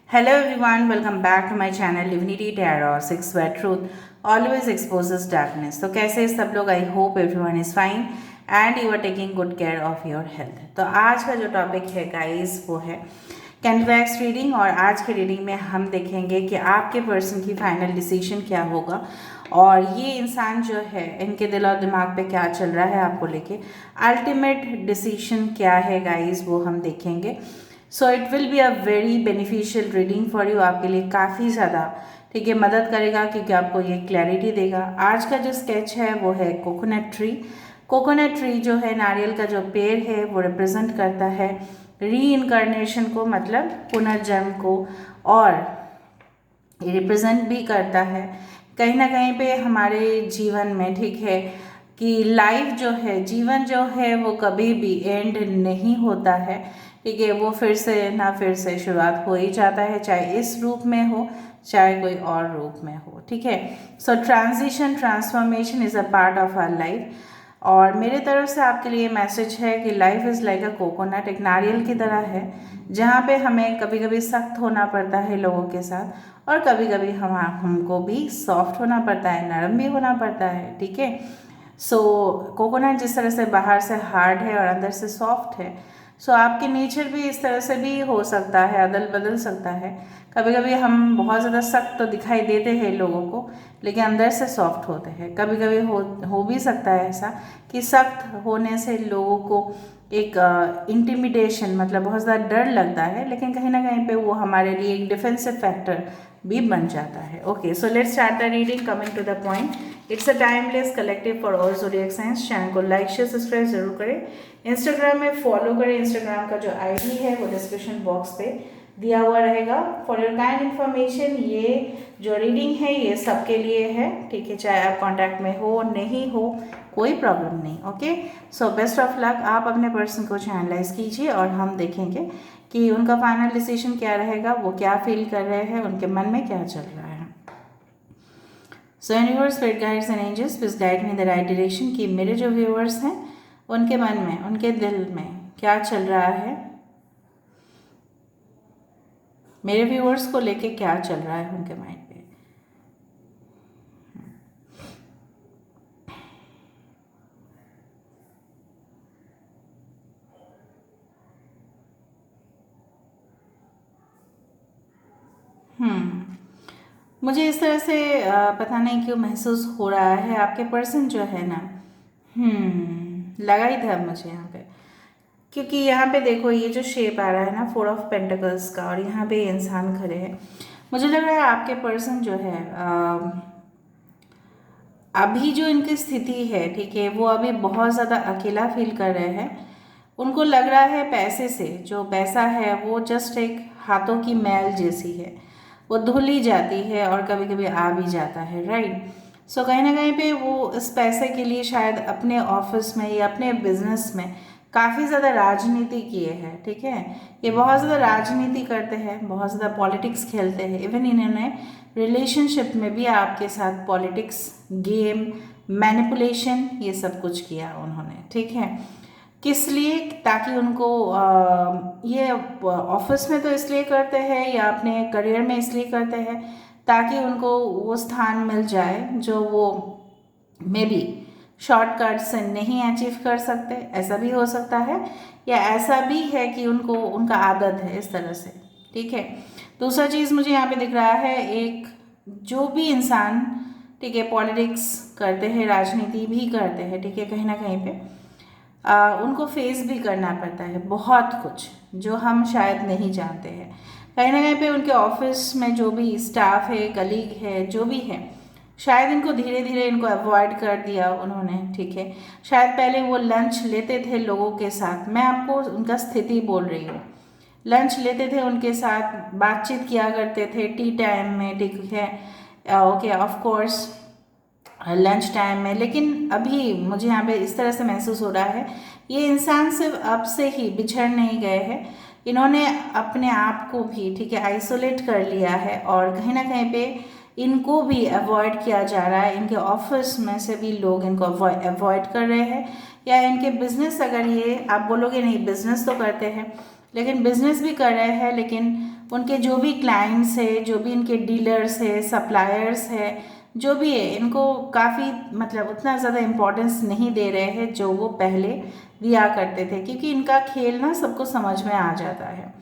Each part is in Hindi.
Hello everyone, welcome back to my channel Divinity Tarot 6 where truth always exposes darkness. तो कैसे सब लोग? I hope everyone is fine and you are taking good care of your health. तो आज का जो टॉपिक है गाइस वो है कैंडलैक्स रीडिंग। और आज के रीडिंग में हम देखेंगे कि आपके पर्सन की फाइनल डिसीजन क्या होगा और ये इंसान जो है इनके दिल और दिमाग पे क्या चल रहा है आपको लेके, अल्टीमेट डिसीजन क्या है गाइस वो हम देखेंगे। So it will be a very beneficial reading for you, आपके लिए काफ़ी ज़्यादा ठीक है मदद करेगा क्योंकि आपको ये क्लैरिटी देगा। आज का जो स्केच है वो है कोकोनट ट्री। कोकोनट ट्री जो है नारियल का जो पेड़ है वो रिप्रेजेंट करता है री इनकारनेशन को, मतलब पुनर्जन्म को, और ये रिप्रेजेंट भी करता है कहीं ना कहीं पे हमारे जीवन में, ठीक है, कि लाइफ जो है, जीवन जो है वो कभी भी एंड नहीं होता है, ठीक है। वो फिर से शुरुआत हो ही जाता है, चाहे इस रूप में हो चाहे कोई और रूप में हो, ठीक है। So transition, transformation is a part of our life. और मेरे तरफ से आपके लिए मैसेज है कि life is like a coconut, एक नारियल की तरह है जहाँ पे हमें कभी कभी सख्त होना पड़ता है लोगों के साथ और कभी कभी हमको भी सॉफ्ट होना पड़ता है, नरम भी होना पड़ता है, ठीक है। सो कोकोनट जिस तरह से बाहर से हार्ड है और अंदर से सॉफ्ट है, सो आपके नेचर भी इस तरह से भी हो सकता है, अदल बदल सकता है। कभी कभी हम बहुत ज़्यादा सख्त तो दिखाई देते हैं लोगों को लेकिन अंदर से सॉफ्ट होते हैं। कभी कभी हो भी सकता है ऐसा कि सख्त होने से लोगों को एक इंटिमिडेशन, मतलब बहुत ज़्यादा डर लगता है, लेकिन कहीं ना कहीं पे वो हमारे लिए एक डिफेंसिव फैक्टर भी बन जाता है। Okay, so let's start the reading, coming to the point. It's a timeless collective for all zodiac science. Channel को लाइक शेयर सब्सक्राइब जरूर करें, इंस्टाग्राम में फॉलो करें। इंस्टाग्राम का जो आईडी है वो डिस्क्रिप्शन बॉक्स पे दिया हुआ रहेगा। फॉर योर काइंड इन्फॉर्मेशन, ये जो रीडिंग है ये सबके लिए है, ठीक है, चाहे आप कॉन्टैक्ट में हो नहीं हो कोई प्रॉब्लम नहीं। Okay, so best of luck. आप अपने पर्सन को चैनलाइज कीजिए और हम देखेंगे कि उनका फाइनल डिसीजन क्या रहेगा, वो क्या फील कर रहे हैं, उनके मन में क्या चल रहा है। So universe, spirit guides and angels please guide me the right direction कि मेरे जो व्यूअर्स हैं उनके मन में, उनके दिल में क्या चल रहा है, मेरे व्यूअर्स को लेके क्या चल रहा है उनके माइंड पे। मुझे इस तरह से पता नहीं क्यों महसूस हो रहा है आपके पर्सन जो है ना, लगा ही था मुझे यहाँ पे, क्योंकि यहाँ पे देखो ये जो शेप आ रहा है ना 4 ऑफ पेंटिकल्स का, और यहाँ पे इंसान खड़े हैं। मुझे लग रहा है आपके पर्सन जो है अभी जो इनकी स्थिति है, ठीक है, वो अभी बहुत ज़्यादा अकेला फील कर रहे हैं। उनको लग रहा है पैसे से, जो पैसा है वो जस्ट एक हाथों की मैल जैसी है, वो धुल ही जाती है और कभी कभी आ भी जाता है, राइट। सो कहीं ना कहीं पे वो इस पैसे के लिए शायद अपने ऑफिस में या अपने बिजनेस में काफ़ी ज़्यादा राजनीति किए हैं, ठीक है। ये बहुत ज़्यादा राजनीति करते हैं, बहुत ज़्यादा पॉलिटिक्स खेलते हैं। इवन इन्होंने रिलेशनशिप में भी आपके साथ पॉलिटिक्स, गेम, मैनिपुलेशन, ये सब कुछ किया उन्होंने, ठीक है। किस लिए? ताकि उनको ये ऑफिस में तो इसलिए करते हैं या अपने करियर में इसलिए करते हैं ताकि उनको वो स्थान मिल जाए जो वो मे बी शॉर्टकट से नहीं अचीव कर सकते, ऐसा भी हो सकता है। या ऐसा भी है कि उनको, उनका आदत है इस तरह से, ठीक है। दूसरा चीज़ मुझे यहाँ पे दिख रहा है, एक जो भी इंसान, ठीक है, पॉलिटिक्स करते हैं, राजनीति भी करते हैं, ठीक है, कहीं ना कहीं पे उनको फेस भी करना पड़ता है बहुत कुछ जो हम शायद नहीं जानते हैं। कहीं ना कहीं पे उनके ऑफिस में जो भी स्टाफ है, कलीग है, जो भी है, शायद इनको धीरे धीरे इनको अवॉइड कर दिया उन्होंने, ठीक है। शायद पहले वो लंच लेते थे लोगों के साथ, मैं आपको उनका स्थिति बोल रही हूँ, लंच लेते थे उनके साथ, बातचीत किया करते थे टी टाइम में, ठीक है, okay, of course lunch time में। लेकिन अभी मुझे यहाँ पे इस तरह से महसूस हो रहा है ये इंसान सिर्फ अब से ही बिछड़ नहीं गए हैं, इन्होंने अपने आप को भी, ठीक है, आइसोलेट कर लिया है और कहीं ना कहीं पे इनको भी अवॉइड किया जा रहा है। इनके ऑफिस में से भी लोग इनको अवॉइड कर रहे हैं, या इनके बिजनेस, अगर ये आप बोलोगे नहीं बिजनेस तो करते हैं लेकिन बिजनेस भी कर रहे हैं, लेकिन उनके जो भी क्लाइंट्स है, जो भी इनके डीलर्स है, सप्लायर्स है, जो भी है, इनको काफ़ी मतलब उतना ज़्यादा इम्पोर्टेंस नहीं दे रहे हैं जो वो पहले दिया करते थे, क्योंकि इनका खेल ना सबको समझ में आ जाता है।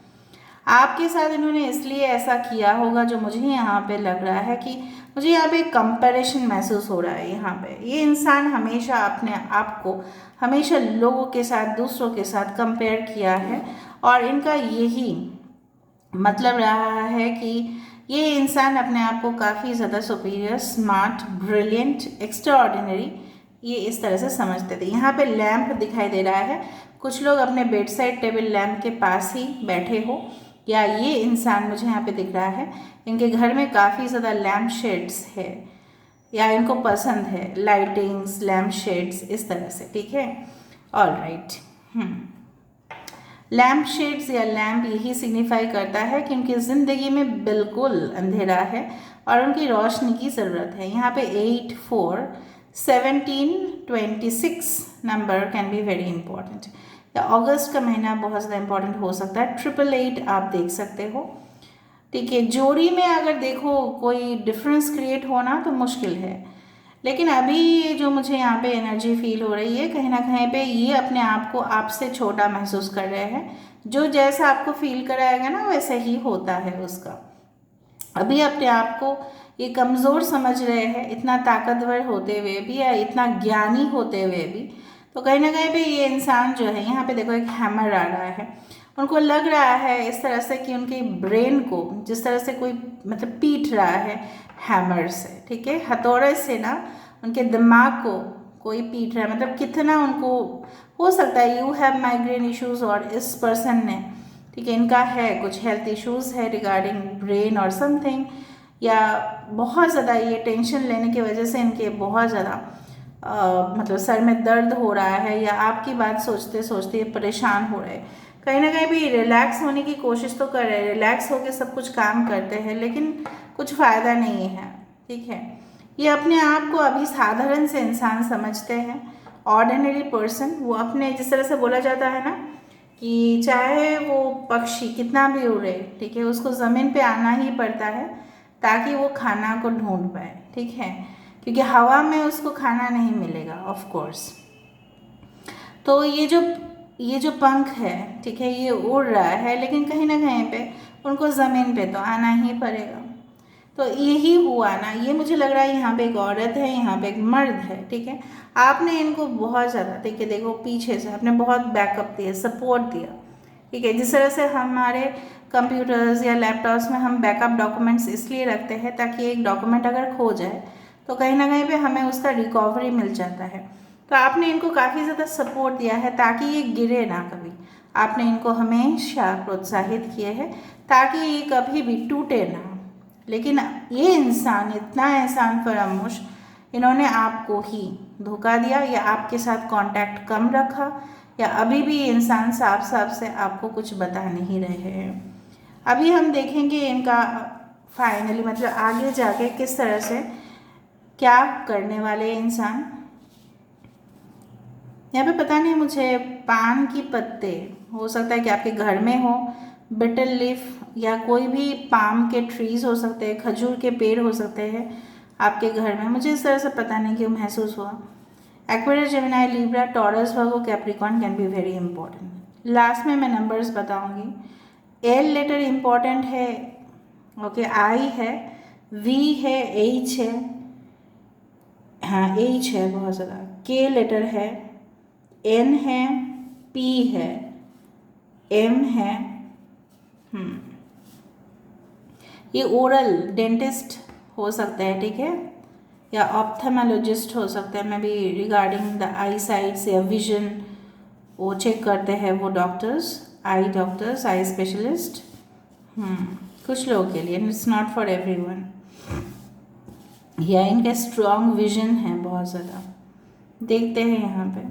आपके साथ इन्होंने इसलिए ऐसा किया होगा, जो मुझे यहाँ पे लग रहा है कि मुझे यहाँ पे कंपैरिजन महसूस हो रहा है। यहाँ पे ये इंसान हमेशा अपने आप को हमेशा लोगों के साथ, दूसरों के साथ कंपेयर किया है, और इनका यही मतलब रहा है कि ये इंसान अपने आप को काफ़ी ज़्यादा superior, smart, brilliant, extra ordinary, ये इस तरह से समझते थे। यहाँ पे लैंप दिखाई दे रहा है, कुछ लोग अपने बेड साइड टेबल लैंप के पास ही बैठे हो, या ये इंसान मुझे यहाँ पे दिख रहा है इनके घर में काफ़ी ज़्यादा लैम्प शेड्स है, या इनको पसंद है लाइटिंग्स, लैम्प शेड्स इस तरह से, ठीक है। ऑल राइट, लैम्प शेड्स या लैम्प यही सिग्निफाई करता है कि उनकी ज़िंदगी में बिल्कुल अंधेरा है और उनकी रोशनी की ज़रूरत है। यहाँ पे 8, 4, 17, 26 number can be very important, या अगस्त का महीना बहुत ज़्यादा इंपॉर्टेंट हो सकता है। 888 आप देख सकते हो, ठीक है। जोड़ी में अगर देखो कोई डिफरेंस क्रिएट होना तो मुश्किल है, लेकिन अभी ये जो मुझे यहाँ पे एनर्जी फील हो रही है, कहीं ना कहीं पे ये अपने आप को आपसे छोटा महसूस कर रहे हैं। जो जैसा आपको फील कराएगा ना वैसा ही होता है उसका। अभी अपने आप को ये कमज़ोर समझ रहे हैं, इतना ताकतवर होते हुए भी या इतना ज्ञानी होते हुए भी। तो कहीं ना कहीं पे ये इंसान जो है, यहाँ पे देखो एक हैमर आ रहा है, उनको लग रहा है इस तरह से कि उनके ब्रेन को जिस तरह से कोई मतलब पीट रहा है हैमर से, ठीक है, हथौड़े से ना उनके दिमाग को कोई पीट रहा है। मतलब कितना उनको हो सकता है यू हैव माइग्रेन इश्यूज, और इस पर्सन ने, ठीक है, इनका है कुछ हेल्थ इश्यूज़ है रिगार्डिंग ब्रेन और समथिंग, या बहुत ज़्यादा ये टेंशन लेने की वजह से इनके बहुत ज़्यादा मतलब सर में दर्द हो रहा है, या आपकी बात सोचते सोचते परेशान हो रहे हैं। कहीं ना कहीं भी रिलैक्स होने की कोशिश तो कर रहे हैं, रिलैक्स होकर सब कुछ काम करते हैं, लेकिन कुछ फ़ायदा नहीं है, ठीक है। ये अपने आप को अभी साधारण से इंसान समझते हैं, ऑर्डिनरी पर्सन। वो अपने जिस तरह से बोला जाता है ना कि चाहे वो पक्षी कितना भी उड़े, ठीक है, उसको ज़मीन पे आना ही पड़ता है ताकि वो खाना को ढूंढ पाए, ठीक है, क्योंकि हवा में उसको खाना नहीं मिलेगा ऑफ कोर्स। तो ये जो पंख है, ठीक है, ये उड़ रहा है, लेकिन कहीं ना कहीं पे उनको ज़मीन पे तो आना ही पड़ेगा। तो यही हुआ ना, ये मुझे लग रहा है यहाँ पे एक औरत है, यहाँ पे एक मर्द है, ठीक है। आपने इनको बहुत ज़्यादा, ठीक है, देखो पीछे से आपने बहुत बैकअप दिया, सपोर्ट दिया, ठीक है। जिस तरह से हमारे कंप्यूटर्स या लैपटॉप्स में हम बैकअप डॉक्यूमेंट्स इसलिए रखते हैं ताकि एक डॉक्यूमेंट अगर खो जाए तो कहीं ना कहीं पे हमें उसका रिकवरी मिल जाता है। तो आपने इनको काफ़ी ज़्यादा सपोर्ट दिया है ताकि ये गिरे ना कभी। आपने इनको हमेशा प्रोत्साहित किए हैं ताकि ये कभी भी टूटे ना। लेकिन ये इंसान इतना एहसान फरामोश, इन्होंने आपको ही धोखा दिया, या आपके साथ कांटेक्ट कम रखा, या अभी भी इंसान साफ साफ से आपको कुछ बता नहीं रहे हैं। अभी हम देखेंगे इनका फाइनली मतलब आगे जाके किस तरह से क्या करने वाले इंसान। यहाँ पे पता नहीं, मुझे पान की पत्ते हो सकता है कि आपके घर में हो, बिटल लीफ या कोई भी पाम के ट्रीज हो सकते हैं, खजूर के पेड़ हो सकते हैं आपके घर में। मुझे इस तरह से पता नहीं क्यों महसूस हुआ। Aquarius, Gemini, Libra, taurus, Virgo, Capricorn can be very important. Last में मैं नंबर्स बताऊंगी। एल लेटर इंपॉर्टेंट है, ओके, आई है, वी है, एच है, हाँ एच है बहुत ज़्यादा, के लेटर है, एन है, पी है, एम है, ये ओरल डेंटिस्ट हो सकता है, ठीक है, या ऑप्थेमोलॉजिस्ट हो सकता है, मैं भी रिगार्डिंग द आई साइट्स या विजन वो चेक करते हैं वो डॉक्टर्स, आई स्पेशलिस्ट। कुछ लोगों के लिए, इट्स नॉट फॉर एवरीवन। या इनका स्ट्रॉन्ग विजन है बहुत ज़्यादा। देखते हैं यहाँ पे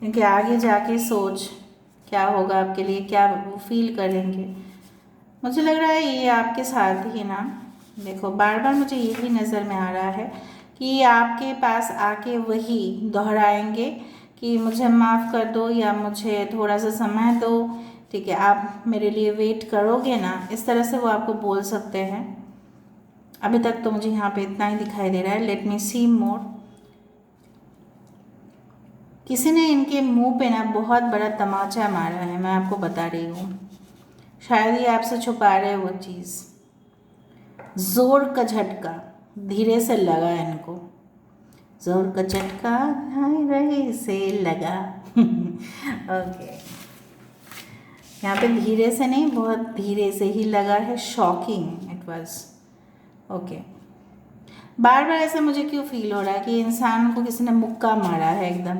इनके आगे जाके सोच क्या होगा आपके लिए, क्या वो फील करेंगे। मुझे लग रहा है ये आपके साथ ही ना, देखो बार बार मुझे यही नज़र में आ रहा है कि ये आपके पास आके वही दोहराएंगे कि मुझे माफ़ कर दो, या मुझे थोड़ा सा समय दो, ठीक है, आप मेरे लिए वेट करोगे ना, इस तरह से वो आपको बोल सकते हैं। अभी तक तो मुझे यहाँ पे इतना ही दिखाई दे रहा है। लेट मी सी मोर। किसी ने इनके मुंह पे ना बहुत बड़ा तमाचा मारा है, मैं आपको बता रही हूँ। शायद ये आपसे छुपा रहे वो चीज़। जोर का झटका धीरे से लगा इनको, जोर का झटका धीरे से लगा। ओके, यहाँ पे धीरे से नहीं, बहुत धीरे से ही लगा है। Shocking it was. ओके, बार बार ऐसा मुझे क्यों फील हो रहा है कि इंसान को किसी ने मुक्का मारा है एकदम,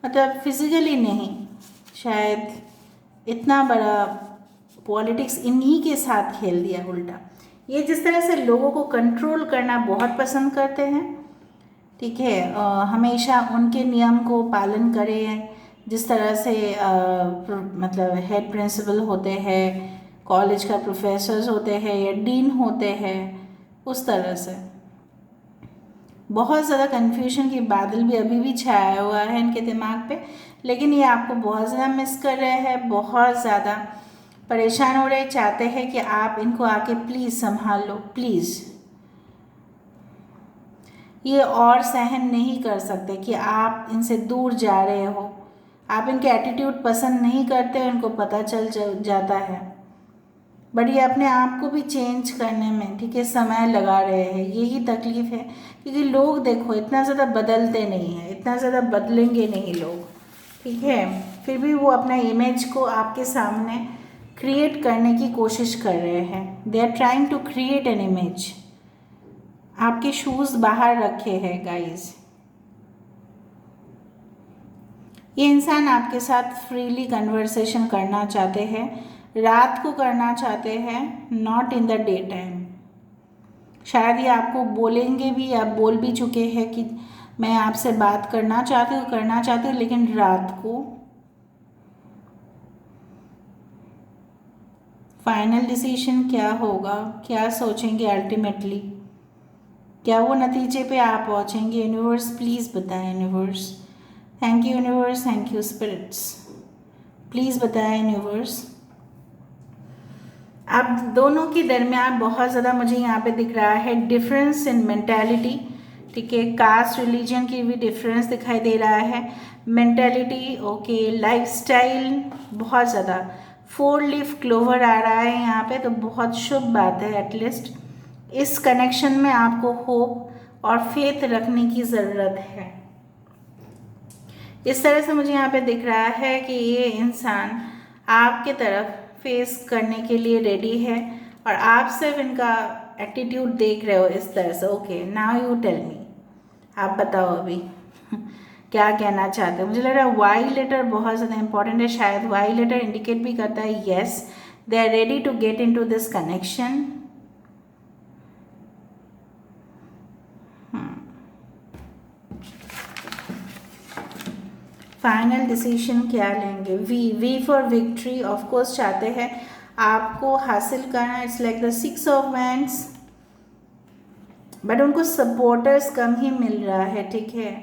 मतलब फिजिकली नहीं, शायद इतना बड़ा पॉलिटिक्स इन्हीं के साथ खेल दिया उल्टा। ये जिस तरह से लोगों को कंट्रोल करना बहुत पसंद करते हैं, ठीक है, हमेशा उनके नियम को पालन करें। जिस तरह से मतलब हेड प्रिंसिपल होते हैं, कॉलेज का प्रोफेसर्स होते हैं या डीन होते हैं, उस तरह से बहुत ज़्यादा कन्फ्यूजन की बादल भी अभी भी छाया हुआ है इनके दिमाग पे। लेकिन ये आपको बहुत ज़्यादा मिस कर रहे हैं, बहुत ज़्यादा परेशान हो रहे, चाहते हैं कि आप इनको आके प्लीज़ संभाल लो, प्लीज़। ये और सहन नहीं कर सकते कि आप इनसे दूर जा रहे हो। आप इनके एटीट्यूड पसंद नहीं करते, उनको पता चल जाता है, बट ये अपने आप को भी चेंज करने में, ठीक है, समय लगा रहे हैं। यही तकलीफ़ है, क्योंकि लोग देखो इतना ज़्यादा बदलते नहीं हैं, इतना ज़्यादा बदलेंगे नहीं लोग, ठीक है, फिर भी वो अपना इमेज को आपके सामने क्रिएट करने की कोशिश कर रहे हैं। They are trying to create an image. आपके शूज़ बाहर रखे हैं गाइस। ये इंसान आपके साथ फ्रीली कन्वर्सेशन करना चाहते हैं, रात को करना चाहते हैं, not in the day time. शायद ये आपको बोलेंगे भी, आप बोल भी चुके हैं कि मैं आपसे बात करना चाहती हूँ, लेकिन रात को। फाइनल डिसीजन क्या होगा, क्या सोचेंगे अल्टीमेटली, क्या वो नतीजे पे आप पहुँचेंगे? यूनिवर्स प्लीज़ बताएं, universe. Thank you universe, thank you spirits, please बताएं यूनिवर्स। आप दोनों के दरमियान बहुत ज़्यादा मुझे यहाँ पे दिख रहा है डिफरेंस इन मेंटालिटी, ठीक है, कास्ट रिलीजन की भी डिफरेंस दिखाई दे रहा है, मेंटालिटी, ओके, लाइफस्टाइल, बहुत ज़्यादा। 4 लीफ क्लोवर आ रहा है यहाँ पे, तो बहुत शुभ बात है। एटलीस्ट इस कनेक्शन में आपको होप और फेथ रखने की ज़रूरत है। इस तरह से मुझे यहाँ पे दिख रहा है कि ये इंसान आपके तरफ फेस करने के लिए रेडी है, और आप सिर्फ इनका एटीट्यूड देख रहे हो इस तरह से। Okay, now you tell me, आप बताओ अभी क्या कहना चाहते हो। मुझे लग रहा है वाई लेटर बहुत ज़्यादा इंपॉर्टेंट है। शायद वाई लेटर इंडिकेट भी करता है yes they are ready to get in to this connection. Final decision क्या लेंगे? V for victory, of course चाहते हैं आपको हासिल करना। It's like the 6 of wands, but उनको सपोर्टर्स कम ही मिल रहा है, ठीक है,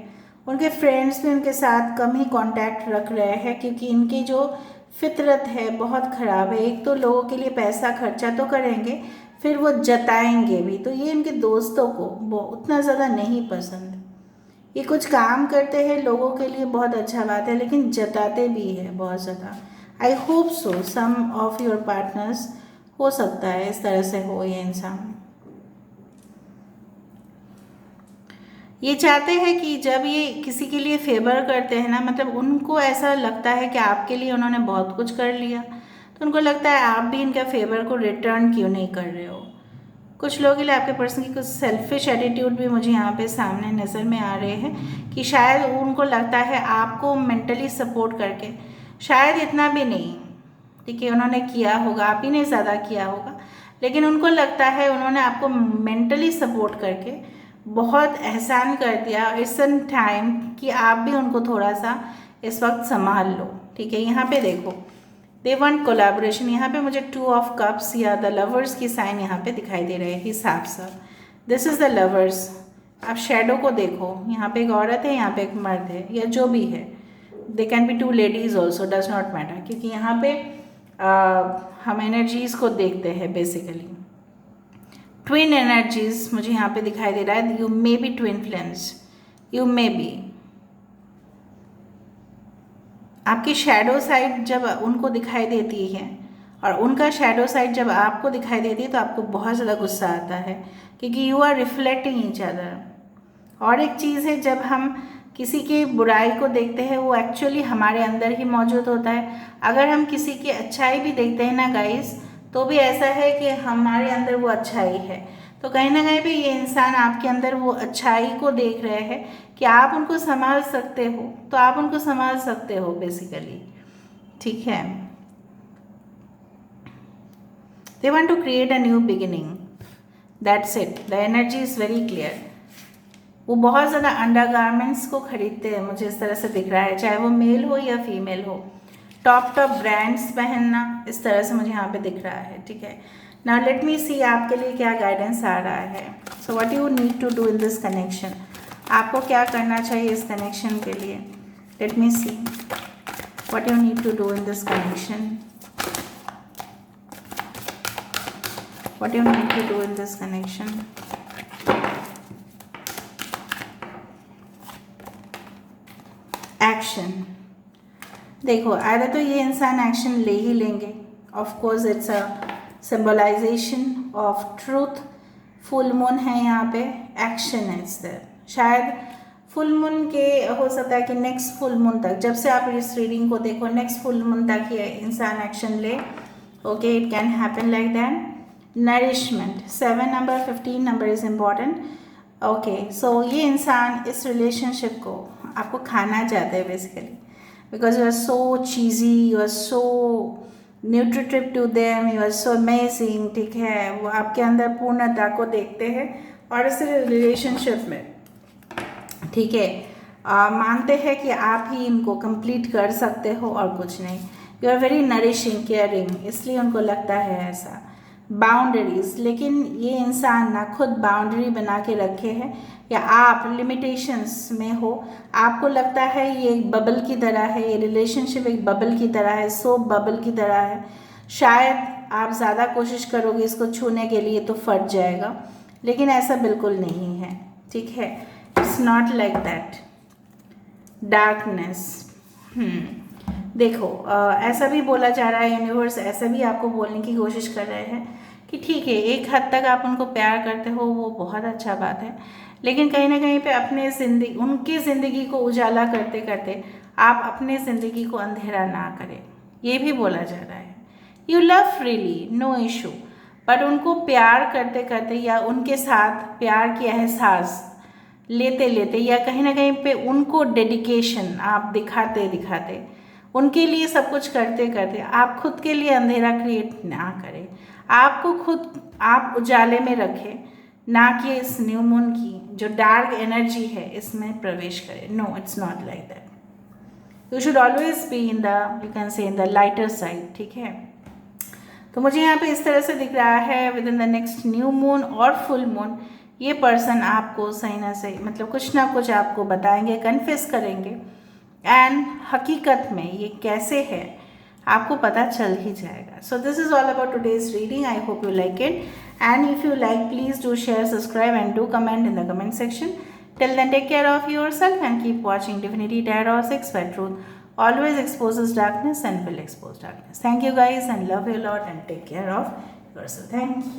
उनके फ्रेंड्स भी उनके साथ कम ही कांटेक्ट रख रहे हैं, क्योंकि इनकी जो फितरत है बहुत ख़राब है। एक तो लोगों के लिए पैसा खर्चा तो करेंगे, फिर वो जताएंगे भी, तो ये इनके दोस्तों को वो उतना ज़्यादा नहीं पसंद। ये कुछ काम करते हैं लोगों के लिए, बहुत अच्छा बात है, लेकिन जताते भी है बहुत ज़्यादा। I hope so some of your partners, हो सकता है इस तरह से हो ये इंसान। ये चाहते हैं कि जब ये किसी के लिए फेवर करते हैं ना, मतलब उनको ऐसा लगता है कि आपके लिए उन्होंने बहुत कुछ कर लिया, तो उनको लगता है आप भी इनका फेवर को रिटर्न क्यों नहीं कर रहे हो। कुछ लोगों के लिए आपके पर्सन की कुछ सेल्फिश एटीट्यूड भी मुझे यहाँ पे सामने नज़र में आ रहे हैं, कि शायद उनको लगता है आपको मेंटली सपोर्ट करके, शायद इतना भी नहीं, ठीक है, उन्होंने किया होगा, आप ही ने ज़्यादा किया होगा, लेकिन उनको लगता है उन्होंने आपको मेंटली सपोर्ट करके बहुत एहसान कर दिया इट्स एन टाइम कि आप भी उनको थोड़ा सा इस वक्त संभाल लो, ठीक है। यहाँ पे देखो दे वांट कोलैबोरेशन। यहाँ पे मुझे 2 ऑफ कप्स या द लवर्स की साइन यहाँ पे दिखाई दे रहे हैं हिसाब से। This is the lovers. आप शेडो को देखो, यहाँ पे एक औरत है, यहाँ पे एक मर्द है, या जो भी है, they can be 2 ladies also, does not matter, क्योंकि यहाँ पे हम एनर्जीज़ को देखते हैं बेसिकली। ट्विन एनर्जीज मुझे यहाँ पे दिखाई दे रहा है। You may be twin flames, you may be आपकी शैडो साइड जब उनको दिखाई देती है और उनका शैडो साइड जब आपको दिखाई देती है तो आपको बहुत ज़्यादा गुस्सा आता है, क्योंकि you are reflecting each other. और एक चीज़ है, जब हम किसी की बुराई को देखते हैं वो एक्चुअली हमारे अंदर ही मौजूद होता है। अगर हम किसी की अच्छाई भी देखते हैं ना गाइस, तो भी ऐसा है कि हमारे अंदर वो अच्छाई है। तो कहीं ना कहीं भी ये इंसान आपके अंदर वो अच्छाई को देख रहे हैं कि आप उनको संभाल सकते हो, तो आप उनको संभाल सकते हो बेसिकली, ठीक है। They want to create a new beginning, that's it, the energy is very clear. वो बहुत ज़्यादा अंडर गारमेंट्स को खरीदते हैं, मुझे इस तरह से दिख रहा है, चाहे वो मेल हो या फीमेल हो। टॉप ब्रांड्स पहनना, इस तरह से मुझे यहाँ पे दिख रहा है, ठीक है। नाउ लेट मी सी आपके लिए क्या गाइडेंस आ रहा है। So what you need to do in this connection, आपको क्या करना चाहिए इस कनेक्शन के लिए। Let me see what you need to do in this connection, what you need to do in this connection. Action, देखो आया तो ये इंसान एक्शन ले ही लेंगे। Of course it's a symbolization of truth. Full moon है यहाँ पे, एक्शन है इट्स देयर। शायद फुल मून के हो सकता है कि नेक्स्ट फुल मून तक, जब से आप इस रीडिंग को देखो, नेक्स्ट फुल मून तक ये इंसान एक्शन ले। Okay, it can happen like that. Nourishment, 7 number 15 number is important. Okay, so ये इंसान इस रिलेशनशिप को आपको खाना चाहते हैं basically, because you are so cheesy, you are so nutritive to them, you are so amazing, ठीक है। वो आपके अंदर पूर्णता को देखते हैं और इस रिलेशनशिप में, ठीक है, मानते हैं कि आप ही इनको कंप्लीट कर सकते हो और कुछ नहीं। You are very nourishing, caring, इसलिए उनको लगता है ऐसा। बाउंड्रीज, लेकिन ये इंसान ना खुद बाउंड्री बना के रखे हैं, या आप लिमिटेशंस में हो, आपको लगता है ये एक बबल की तरह है, ये रिलेशनशिप एक बबल की तरह है, सोप बबल की तरह है। शायद आप ज़्यादा कोशिश करोगे इसको छूने के लिए तो फट जाएगा, लेकिन ऐसा बिल्कुल नहीं है, ठीक है। It's not like that. Darkness, देखो ऐसा भी बोला जा रहा है, यूनिवर्स ऐसा भी आपको बोलने की कोशिश कर रहे हैं कि ठीक है, एक हद तक आप उनको प्यार करते हो, वो बहुत अच्छा बात है, लेकिन कहीं ना कहीं पे अपने ज़िंदगी, उनकी ज़िंदगी को उजाला करते करते आप अपने ज़िंदगी को अंधेरा ना करें, ये भी बोला जा रहा है। You love freely, no issue, but उनको प्यार करते करते या उनके साथ प्यार की एहसास लेते लेते या कहीं ना कहीं पे उनको डेडिकेशन आप दिखाते दिखाते, उनके लिए सब कुछ करते करते आप खुद के लिए अंधेरा क्रिएट ना करें। आपको खुद आप उजाले में रखें, ना कि इस न्यू मून की जो डार्क एनर्जी है इसमें प्रवेश करें। No, it's not like that. You should always be in the, you can say in the lighter side, ठीक है। तो मुझे यहाँ पे इस तरह से दिख रहा है, with in the next new moon और फुल मून ये पर्सन आपको सही ना सही, मतलब कुछ ना कुछ आपको बताएंगे, कन्फेस करेंगे, एंड हकीकत में ये कैसे है आपको पता चल ही जाएगा। So this is all about today's reading. I hope you like it, and if you like please do share, subscribe and do comment in the comment section. Till then, take care of yourself and keep watching Divinity Tarot 6, where truth always exposes darkness and will expose darkness. Thank you guys and love you a lot, and take care of yourself. Thank you.